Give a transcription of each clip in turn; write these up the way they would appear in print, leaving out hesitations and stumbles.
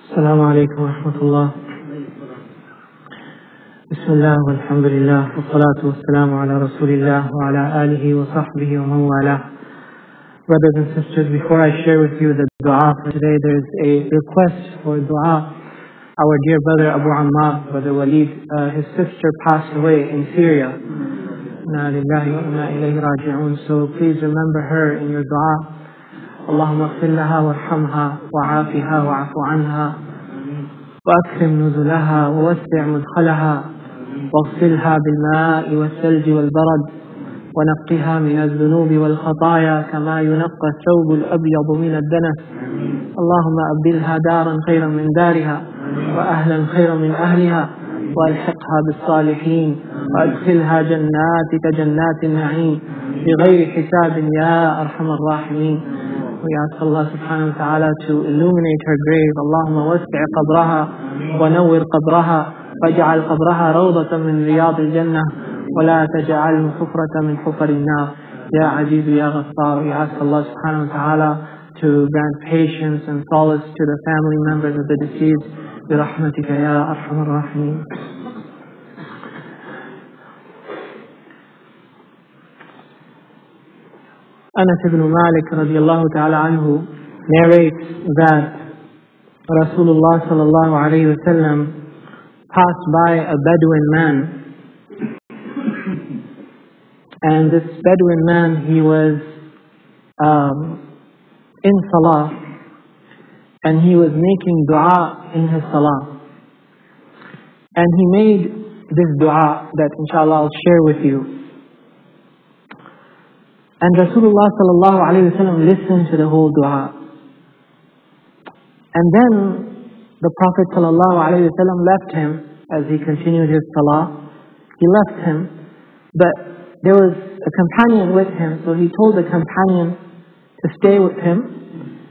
السلام عليكم ورحمة الله. بسم الله والحمد لله والصلاة والسلام على رسول الله وعلى آله وصحبه ومن والاه. Brothers and sisters, before I share with you the dua for today, there is a request for dua. Our dear brother Abu Ammar, brother Walid, his sister passed away in Syria. Inna lillahi wa inna ilayhi raji'un. So please remember her in your dua. اللهم اغفر لها وارحمها وعافها واعف عنها وأكرم نزلها ووسع مدخلها واغسلها بالماء والثلج والبرد ونقها من الذنوب والخطايا كما ينقى الثوب الأبيض من الدنس. اللهم أبدلها دارا خيرا من دارها وأهلا خيرا من أهلها وألحقها بالصالحين وأدخلها جناتك جنات النعيم بغير حساب يا أرحم الراحمين. We ask Allah subhanahu wa ta'ala to illuminate her grave. Allahumma wasi' qabraha wa nawwir qabraha waj'al qabraha rawdatan min riyad al-jannah wa la taj'alhu hufratan min hufar an-nar. Ya Aziz ya Ghaffar. We ask Allah subhanahu wa ta'ala to grant patience and solace to the family members of the deceased. Bi rahmatika ya arhamar rahimin. Anas ibn Malik radiallahu ta'ala anhu narrates that Rasulullah sallallahu alayhi wa sallam passed by a Bedouin man, and this Bedouin man, he was in salah, and he was making dua in his salah, and he made this dua that inshallah I'll share with you. And Rasulullah sallallahu alayhi wa sallam listened to the whole dua. And then the Prophet sallallahu alayhi wa sallam left him as he continued his salah. He left him, but there was a companion with him, so he told the companion to stay with him,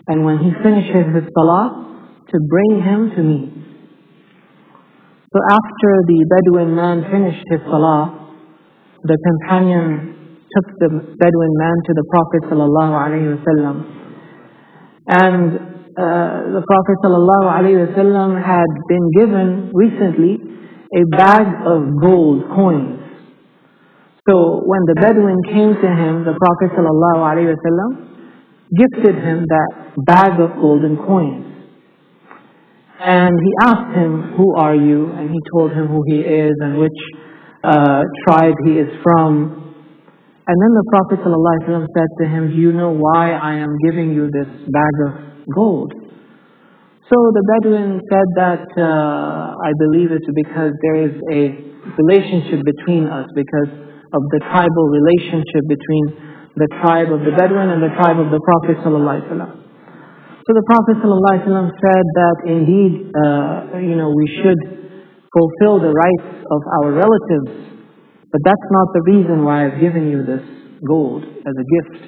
and when he finishes his salah, to bring him to me. So after the Bedouin man finished his salah, the companion took the Bedouin man to the Prophet sallallahu alaihi wasallam, and the Prophet sallallahu alaihi wasallam had been given recently a bag of gold coins. So when the Bedouin came to him, the Prophet sallallahu alaihi wasallam gifted him that bag of golden coins, and he asked him, "Who are you?" And he told him who he is and which tribe he is from. And then the Prophet ﷺ said to him, "Do you know why I am giving you this bag of gold?" So the Bedouin said that, "I believe it's because there is a relationship between us, because of the tribal relationship between the tribe of the Bedouin and the tribe of the Prophet ﷺ." So the Prophet ﷺ said that indeed, we should fulfill the rights of our relatives, but that's not the reason why I've given you this gold as a gift.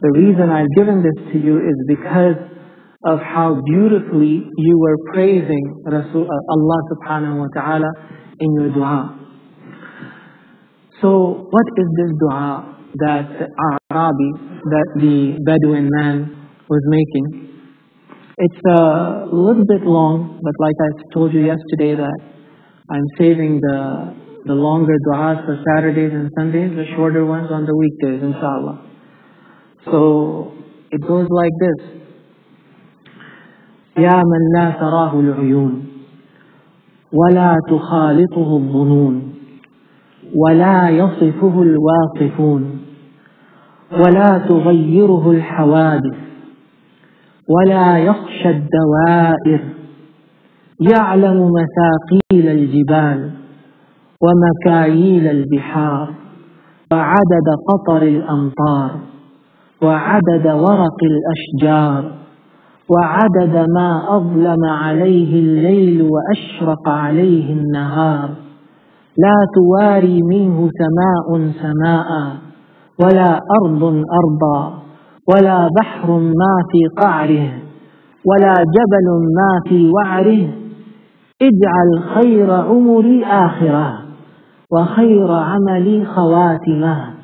The reason I've given this to you is because of how beautifully you were praising Allah subhanahu wa ta'ala in your dua. So what is this dua that the Bedouin man was making? It's a little bit long, but like I told you yesterday, that I'm saving the longer du'as for Saturdays and Sundays, the shorter ones on the weekdays, inshallah. So it goes like this. يا من لا تراه العيون ولا تخالطه الظنون ولا يصفه الواصفون ولا تغيره الحوادث ولا يخشى الدوائر يعلم مثاقيل الجبال ومكاييل البحار وعدد قطر الأمطار وعدد ورق الأشجار وعدد ما أظلم عليه الليل وأشرق عليه النهار لا تواري منه سماء سماء ولا أرض أرضا ولا بحر ما في قعره ولا جبل ما في وعره اجعل خير عمري آخرة وخير عملي خواتمه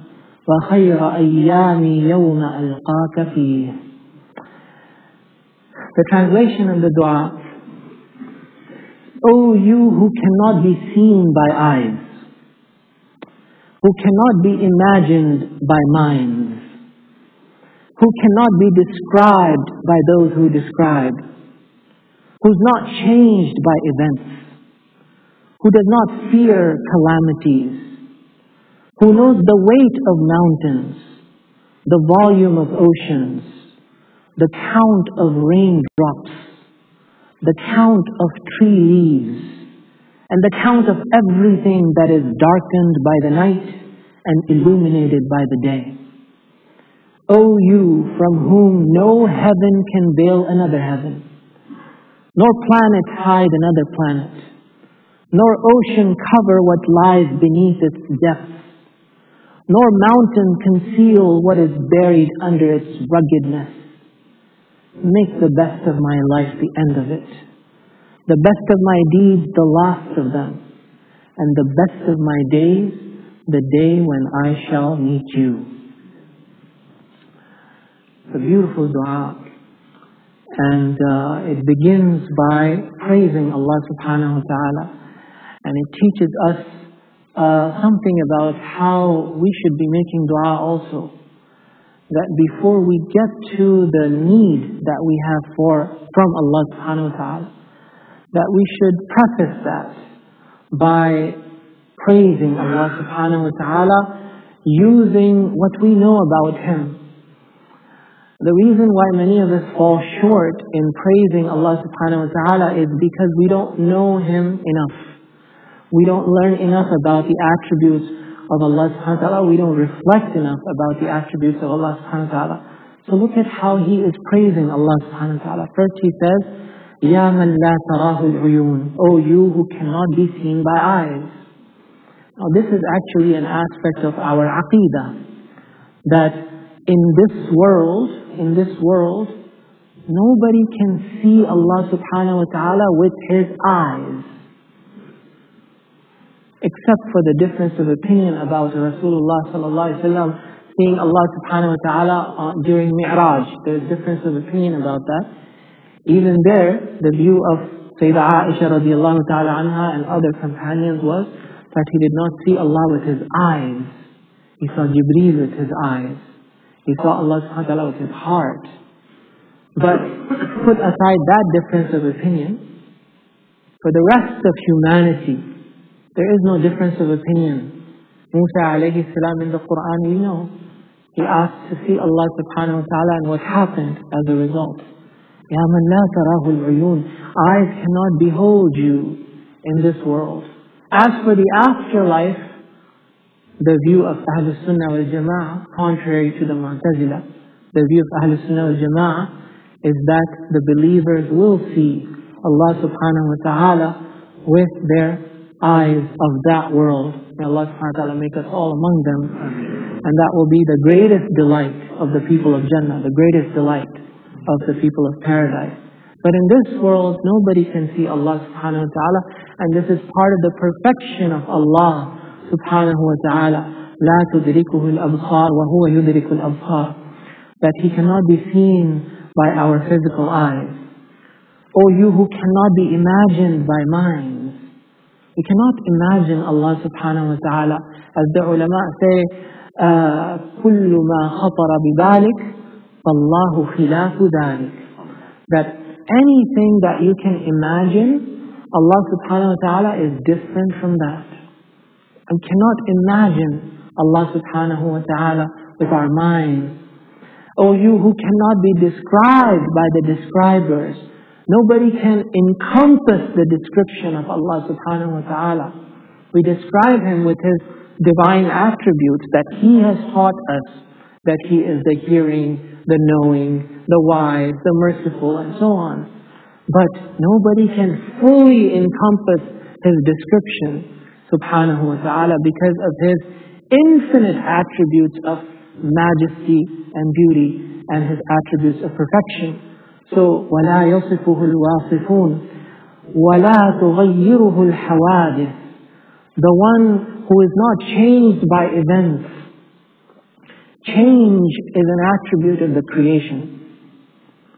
وخير أيامي يوم ألقاك فيه. The translation of the dua O you who cannot be seen by eyes, who cannot be imagined by minds, who cannot be described by those who describe, who's not changed by events, who does not fear calamities, who knows the weight of mountains, the volume of oceans, the count of raindrops, the count of tree leaves, and the count of everything that is darkened by the night and illuminated by the day. O you from whom no heaven can veil another heaven, nor planet hide another planet, nor ocean cover what lies beneath its depths, nor mountain conceal what is buried under its ruggedness. Make the best of my life the end of it, the best of my deeds the last of them, and the best of my days the day when I shall meet you. It's a beautiful dua, and it begins by praising Allah subhanahu wa ta'ala, and it teaches us something about how we should be making dua also. That before we get to the need that we have from Allah subhanahu wa ta'ala, that we should preface that by praising Allah subhanahu wa ta'ala using what we know about Him. The reason why many of us fall short in praising Allah subhanahu wa ta'ala is because we don't know Him enough. We don't learn enough about the attributes of Allah subhanahu wa ta'ala. We don't reflect enough about the attributes of Allah subhanahu wa ta'ala. So look at how He is praising Allah subhanahu wa ta'ala. First He says, Ya man la tarahu al-uyun, O you who cannot be seen by eyes. Now this is actually an aspect of our aqidah, that in this world, nobody can see Allah subhanahu wa ta'ala with his eyes, except for the difference of opinion about Rasulullah sallallahu alaihi wasallam seeing Allah subhanahu wa ta'ala during Mi'raj. There's difference of opinion about that. Even there, the view of Sayyidah Aisha radiallahu ta'ala anha and other companions was that he did not see Allah with his eyes. He saw Jibreel with his eyes. He saw Allah subhanahu wa ta'ala with his heart. But put aside that difference of opinion, for the rest of humanity, there is no difference of opinion. Musa alayhi salam in the Quran, we know, he asked to see Allah subhanahu wa ta'ala, and what happened as a result? Ya man la tarahu al-uyun, eyes cannot behold you in this world. As for the afterlife, the view of Ahlus Sunnah wal Jama'ah, contrary to the Mu'tazila, the view of Ahlus Sunnah wal Jama'ah is that the believers will see Allah subhanahu wa ta'ala with their eyes of that world. May Allah subhanahu wa ta'ala make us all among them. And that will be the greatest delight of the people of Jannah, the greatest delight of the people of paradise. But in this world, nobody can see Allah subhanahu wa ta'ala, and this is part of the perfection of Allah subhanahu wa ta'ala. لا تدركه الأبصار وهو يدرك الأبصار, that He cannot be seen by our physical eyes. O you who cannot be imagined by minds, you cannot imagine Allah subhanahu wa ta'ala. As the ulama say, كل ما خطر ببالك فالله خلاف ذلك, that anything that you can imagine, Allah subhanahu wa ta'ala is different from that. We cannot imagine Allah subhanahu wa ta'ala with our minds. O you who cannot be described by the describers, nobody can encompass the description of Allah subhanahu wa ta'ala. We describe Him with His divine attributes that He has taught us, that He is the hearing, the knowing, the wise, the merciful, and so on. But nobody can fully encompass His description subhanahu wa ta'ala because of His infinite attributes of majesty and beauty and His attributes of perfection. So, وَلَا يَصِفُهُ الْوَاصِفُونَ وَلَا تُغَيِّرُهُ الْحَوَادِثِ, the one who is not changed by events. Change is an attribute of the creation.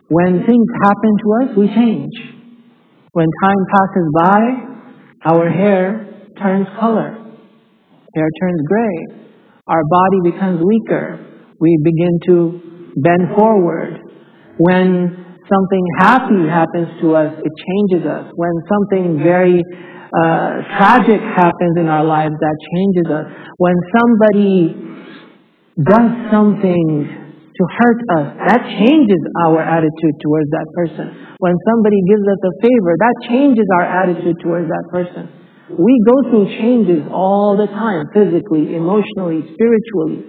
When things happen to us, we change. When time passes by, our hair turns color. Hair turns gray. Our body becomes weaker. We begin to bend forward. When something happy happens to us, it changes us. When something very tragic happens in our lives, that changes us. When somebody does something to hurt us, that changes our attitude towards that person. When somebody gives us a favor, that changes our attitude towards that person. We go through changes all the time, physically, emotionally, spiritually.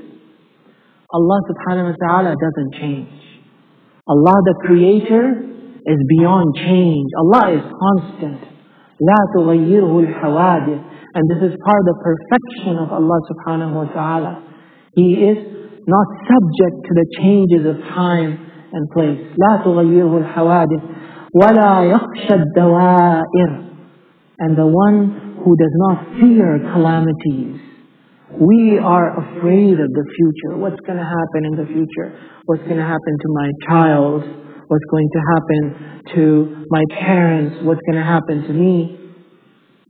Allah subhanahu wa ta'ala doesn't change. Allah the Creator is beyond change. Allah is constant. لا تغيره الحوادث. And this is part of the perfection of Allah subhanahu wa ta'ala. He is not subject to the changes of time and place. لا تغيره الحوادث ولا يخشى الدوائر. And the one who does not fear calamities. We are afraid of the future. What's going to happen in the future? What's going to happen to my child? What's going to happen to my parents? What's going to happen to me?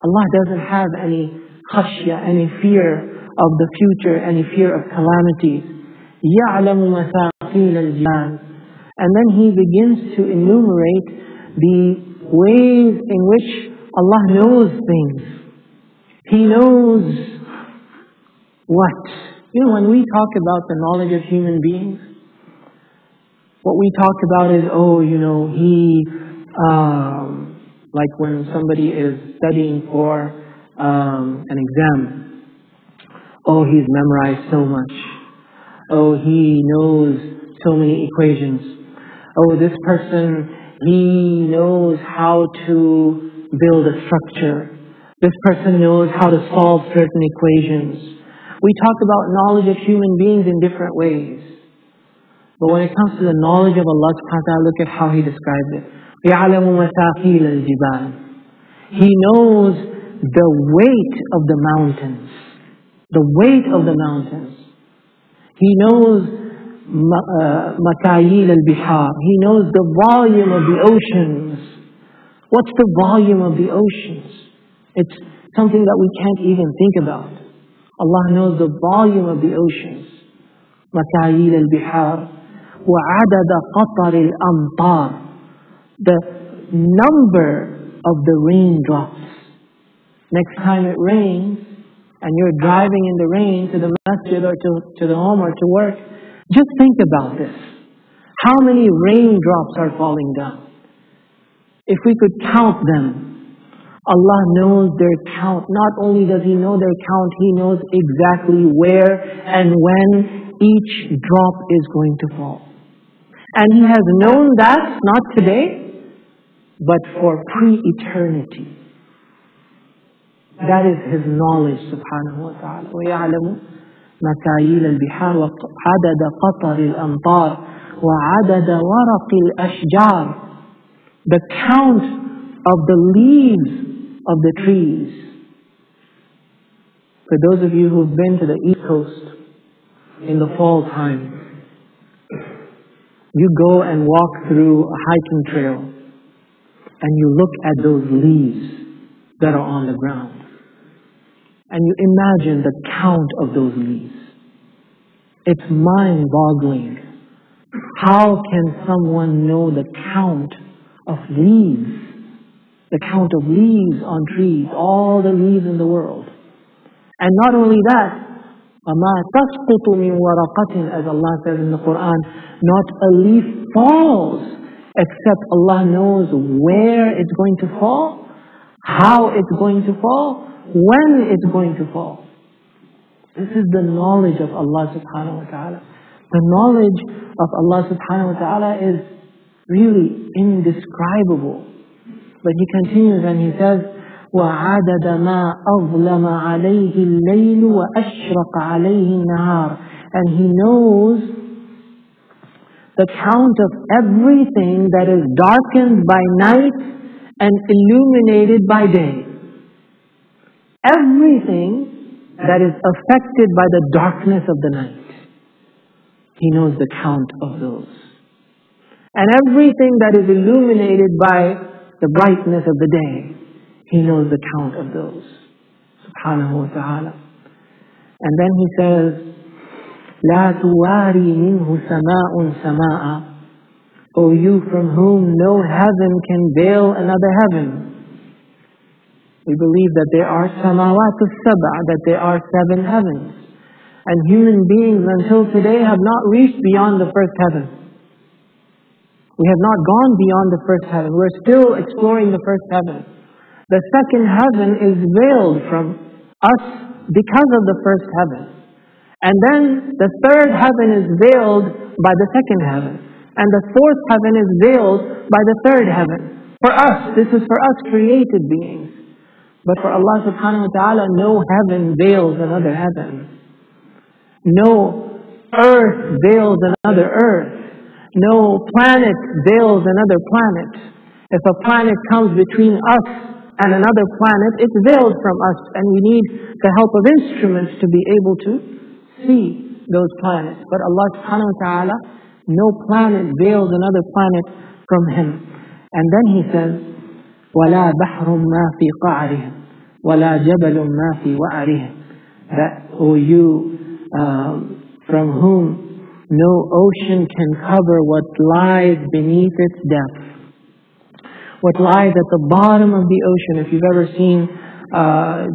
Allah doesn't have any khashya, any fear of the future, any fear of calamities. يَعْلَمُ مَثَاقِيلَ الْجِبَالِ. And then He begins to enumerate the ways in which Allah knows things. He knows what? You know, when we talk about the knowledge of human beings, what we talk about is, like when somebody is studying for an exam. Oh, he's memorized so much. Oh, he knows so many equations. Oh, this person, he knows how to build a structure. This person knows how to solve certain equations. We talk about knowledge of human beings in different ways. But when it comes to the knowledge of Allah subhanahu wa ta'ala, look at how He describes it. يَعْلَمُ مَثَاقِيلَ الْجِبَالِ. He knows the weight of the mountains. The weight of the mountains. He knows مَكَايِيلَ الْبِحَارِ. He knows the volume of the oceans. What's the volume of the oceans? It's something that we can't even think about. Allah knows the volume of the oceans. مَكَايِيلَ الْبِحَارِ وَعَدَدَ قَطَرِ الْأَمْطَارِ. The number of the raindrops. Next time it rains, and you're driving in the rain to the masjid or to the home or to work, just think about this. How many raindrops are falling down? If we could count them, Allah knows their count. Not only does He know their count, He knows exactly where and when each drop is going to fall. And He has known that, not today, but for pre-eternity. That is His knowledge, subhanahu wa ta'ala. وَيَعْلَمُ مَكَايِيلَ الْبِحَارِ وَعَدَدَ قَطَرِ الْأَمْطَارِ وَعَدَدَ وَرَقِ الْأَشْجَارِ. The count of the leaves of the trees. For those of you who've been to the East Coast in the fall time, you go and walk through a hiking trail and you look at those leaves that are on the ground. And you imagine the count of those leaves. It's mind-boggling. How can someone know the count of leaves? The count of leaves on trees, all the leaves in the world. And not only that, وَمَا تَسْقُطُ مِنْ وَرَقَةٍ, as Allah says in the Quran, not a leaf falls except Allah knows where it's going to fall, how it's going to fall, when it's going to fall. This is the knowledge of Allah subhanahu wa ta'ala. The knowledge of Allah subhanahu wa ta'ala is really indescribable. But He continues and He says, وَعَدَدَ مَا أَظْلَمَ عَلَيْهِ اللَّيْلُ وَأَشْرَقَ عَلَيْهِ النَّهَارُ. And He knows the count of everything that is darkened by night and illuminated by day. Everything that is affected by the darkness of the night. He knows the count of those. And everything that is illuminated by the brightness of the day. He knows the count of those. Subhanahu wa ta'ala. And then he says, لا تواري منه سماء سماء. O you from whom no heaven can veil another heaven. We believe that there are samawat al-sab'a, that there are 7 heavens. And human beings until today have not reached beyond the first heaven. We have not gone beyond the first heaven. We're still exploring the first heaven. The second heaven is veiled from us because of the first heaven. And then the third heaven is veiled by the second heaven. And the fourth heaven is veiled by the third heaven. For us, this is for us created beings. But for Allah subhanahu wa ta'ala, no heaven veils another heaven. No earth veils another earth. No planet veils another planet. If a planet comes between us and another planet, it's veiled from us. And we need the help of instruments to be able to see those planets. But Allah subhanahu wa ta'ala, no planet veils another planet from Him. And then He says, وَلَا بَحْرٌ مَا فِي قَعْرِهِ وَلَا جَبَلٌ مَا فِي وَعْرِهِ. That, O you, from whom no ocean can cover what lies beneath its depth. What lies at the bottom of the ocean. If you've ever seen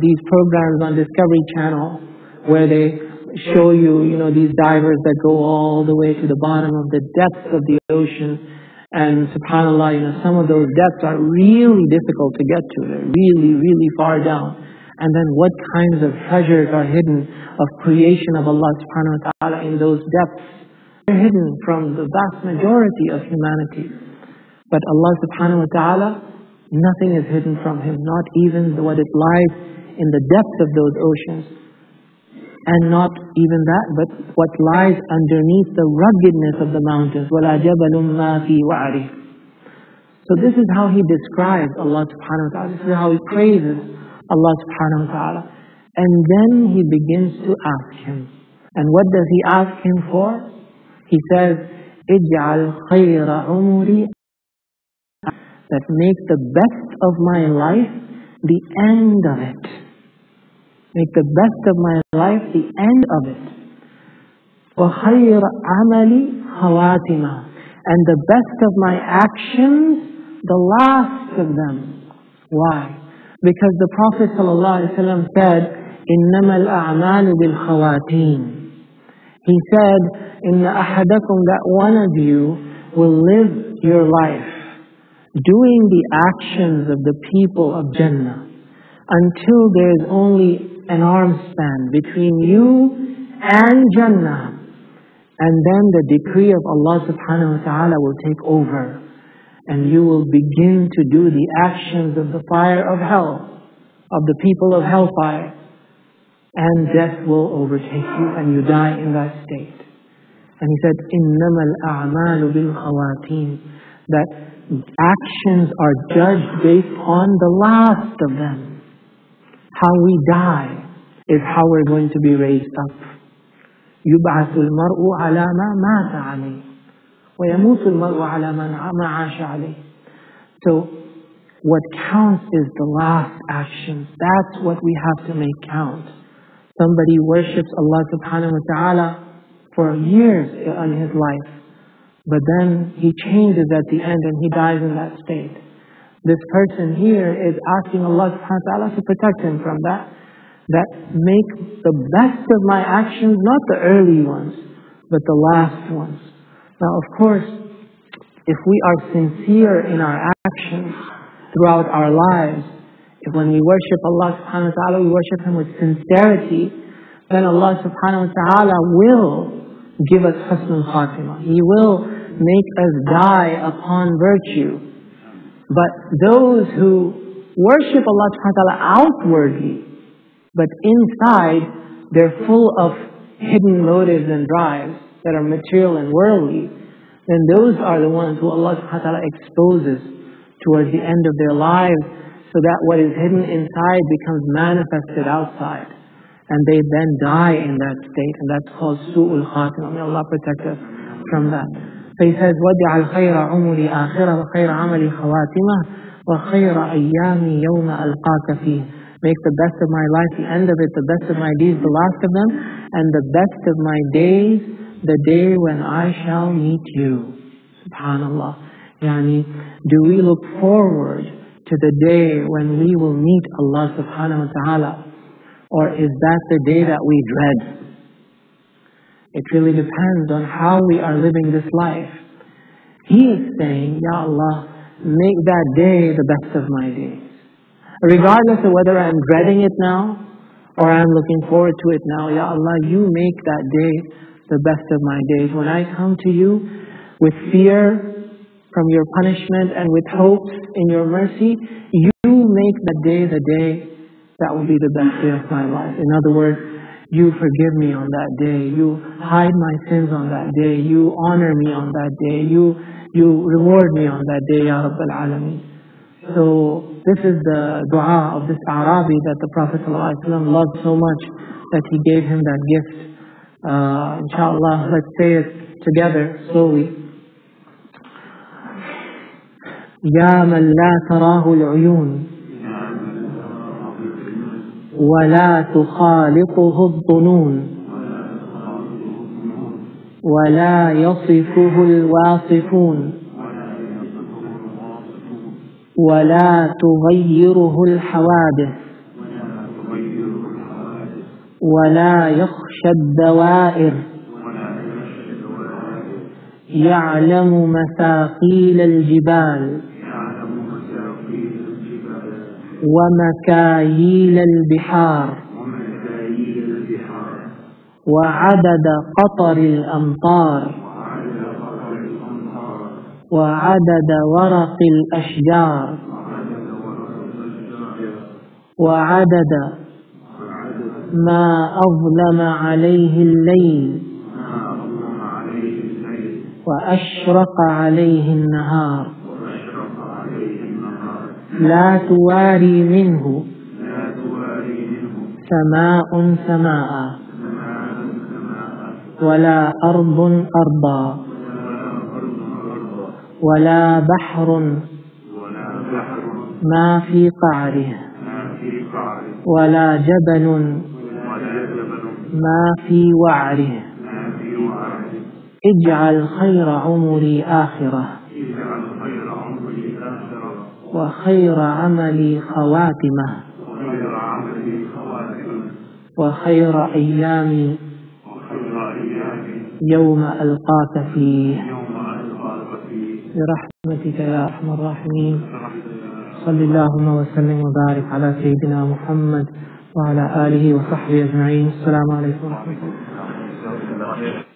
these programs on Discovery Channel, where they show you, these divers that go all the way to the bottom of the depths of the ocean. And subhanAllah, some of those depths are really difficult to get to. They're really, really far down. And then what kinds of treasures are hidden of creation of Allah subhanahu wa ta'ala in those depths. They're hidden from the vast majority of humanity. But Allah subhanahu wa ta'ala, nothing is hidden from Him, not even what it lies in the depths of those oceans. And not even that, but what lies underneath the ruggedness of the mountains. وَلَا جَبَلٌ مَا فِي وَعْرِهِ. So this is how He describes Allah subhanahu wa ta'ala. This is how He praises Allah subhanahu wa ta'ala. And then He begins to ask Him. And what does He ask Him for? He says, اجعل خير عمري, that make the best of my life the end of it. Make the best of my life the end of it. وَخَيْرَ عَمَلِ خَوَاتِمًا. And the best of my actions, the last of them. Why? Because the Prophet ﷺ said, إِنَّمَا الْأَعْمَالُ بِالْخَوَاتِيمِ. He said, إِنَّ أَحَدَكُمْ, that one of you will live your life doing the actions of the people of Jannah until there is only an arm span between you and Jannah. And then the decree of Allah subhanahu wa ta'ala will take over. And you will begin to do the actions of the fire of hell, of the people of hellfire. And death will overtake you and you die in that state. And He said, إِنَّمَا الْأَعْمَالُ بِالْخَوَاتِيمِ. That actions are judged based on the last of them. How we die is how we're going to be raised up. يُبْعَثُ الْمَرْءُ عَلَى مَا مَاتَ عَلَيْهِ وَيَمُوتُ الْمَرْءُ عَلَى مَا عَاشَ عَلَيْهِ. So what counts is the last actions. That's what we have to make count. Somebody worships Allah subhanahu wa ta'ala for years in his life, but then he changes at the end and he dies in that state. This person here is asking Allah subhanahu wa ta'ala to protect him from that. That make the best of my actions, not the early ones, but the last ones. Now, of course, if we are sincere in our actions throughout our lives, if when we worship Allah subhanahu wa ta'ala, we worship Him with sincerity, then Allah subhanahu wa ta'ala will give us husnul khatimah. He will make us die upon virtue. But those who worship Allah subhanahu wa ta'ala outwardly, but inside they're full of hidden motives and drives that are material and worldly, then those are the ones who Allah subhanahu wa ta'ala exposes towards the end of their lives, so that what is hidden inside becomes manifested outside. And they then die in that state, and that's called su'ul khatimah. May Allah protect us from that. So He says, وَجْعَلْ خَيْرَ عُمُرِ آخِرَ وَخَيْرَ عَمَلِ خَوَاتِمَةِ. وَخَيْرَ أَيَّامِ يَوْمَ أَلْقَاكَ فِيهِ. Make the best of my life, the end of it, the best of my deeds, the last of them, and the best of my days, the day when I shall meet you. Subhanallah. Yani, do we look forward to the day when we will meet Allah subhanahu wa ta'ala? Or is that the day that we dread? It really depends on how we are living this life. He is saying, Ya Allah, make that day the best of my days. Regardless of whether I'm dreading it now or I'm looking forward to it now, Ya Allah, you make that day the best of my days. When I come to you with fear from your punishment and with hopes in your mercy, you make that day the day that will be the best day of my life. In other words, you forgive me on that day. You hide my sins on that day. You honor me on that day. You reward me on that day, Ya Rabbal Alameen. So this is the dua of this Arabi that the Prophet ﷺ loved so much that he gave him that gift. Inshallah, let's say it together slowly. Ya man la tarahu al-uyun ولا تخالطه الظنون ولا يصفه الواصفون ولا تغيره الحوادث ولا يخشى الدوائر يعلم مثاقيل الجبال ومكاييل البحار وعدد قطر الأمطار وعدد ورق الأشجار وعدد ما أظلم عليه الليل وأشرق عليه النهار لا تواري منه سماء سماء ولا أرض أرضا ولا بحر ما في قعره ولا جبل ما في وعره اجعل خير عمري آخرة وخير عملي خواتمه وخير أيامي يوم ألقاك فيه برحمتك يا أرحم الراحمين. صل اللهم وسلم وبارك على سيدنا محمد وعلى آله وصحبه أجمعين. السلام عليكم ورحمة الله.